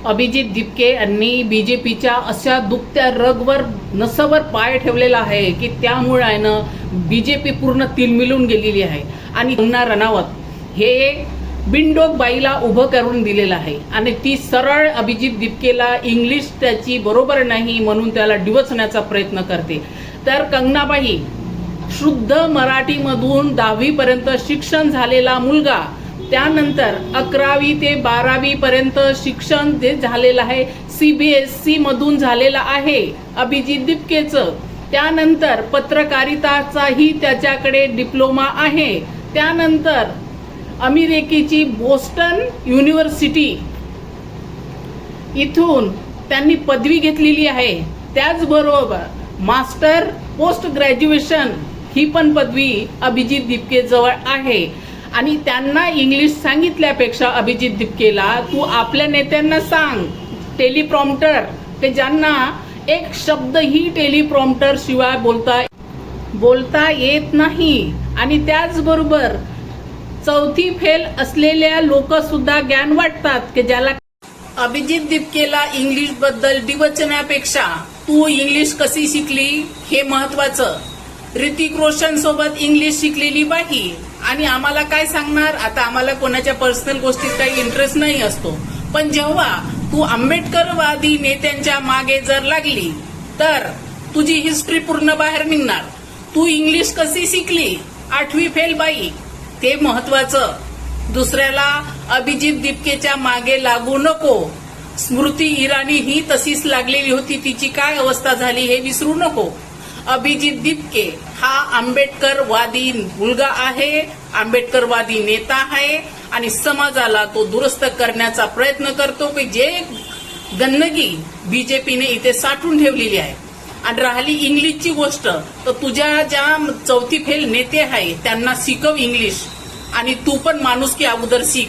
अभिजित दिपके यांनी बीजेपीच्या अशा दुखत्या रगवर नसावर पाय ठेवलेला आहे की त्यामुळे आहे ना बीजेपी पूर्ण तिलमिलून गेलेली आहे. आणि कंगना रनौत हे बिनडोक बाईला उभं करून दिलेलं आहे आणि ती सरळ अभिजित दिपकेला इंग्लिश त्याची बरोबर नाही म्हणून त्याला डिवचण्याचा प्रयत्न करते. तर कंगनाबाई शुद्ध मराठीमधून 10वी पर्यंत शिक्षण झालेला मुलगा, त्यानंतर 11वी ते 12वी पर्यंत शिक्षण जे झालेलं आहे CBSE मधून झालेलं आहे अभिजित दिपकेचं. त्यानंतर पत्रकारिताचाही त्याच्याकडे डिप्लोमा आहे. त्यानंतर अमेरिकेची बोस्टन युनिव्हर्सिटी इथून त्यांनी पदवी घेतलेली आहे. त्याचबरोबर मास्टर पोस्ट ग्रॅज्युएशन ही पण पदवी अभिजित दिपके जवळ आहे. आणि त्यांना इंग्लिश सांगितल्यापेक्षा अभिजित दिपकेला तू आपल्या नेत्यांना सांग टेलिप्रॉम्प्टर ते ज्यांना एक शब्दही टेलिप्रॉम्प्टर शिवाय बोलता येत नाही. आणि त्याचबरोबर 4थी फेल असलेल्या लोक सुद्धा ज्ञान वाटतात की ज्याला अभिजित दिपकेला इंग्लिश बद्दल डिवचण्यापेक्षा तू इंग्लिश कशी शिकली हे महत्वाचं. ऋतिक रोशन सोबत इंग्लिश शिकलेली बाई आणि आम्हाला काय सांगणार. आता आम्हाला कोणाच्या पर्सनल गोष्टीत काही इंटरेस्ट नाही असतो, पण जेव्हा तू आंबेडकरवादी नेत्यांच्या मागे जर लागली तर तुझी हिस्ट्री पूर्ण बाहेर निघणार. तू इंग्लिश कशी शिकली, 8वी फेल बाई, ते महत्वाचं. दुसऱ्याला अभिजित दिपकेच्या मागे लागू नको. स्मृती इराणी ही तशीच लागलेली होती, तिची काय अवस्था झाली हे विसरू नको. अभिजित दिपके हा आंबेडकरवादी मुलगा आहे, आंबेडकरवादी नेता आहे आणि समाजाला तो दुरुस्त करण्याचा प्रयत्न करतो की जे गंदगी बीजेपीने इथे साठवून ठेवलेली आहे. आणि राहिली इंग्लिशची गोष्ट तर तुझ्या ज्या 4थी फेल नेते आहे त्यांना शिकव इंग्लिश आणि तू पण माणुसकी अगोदर शिक.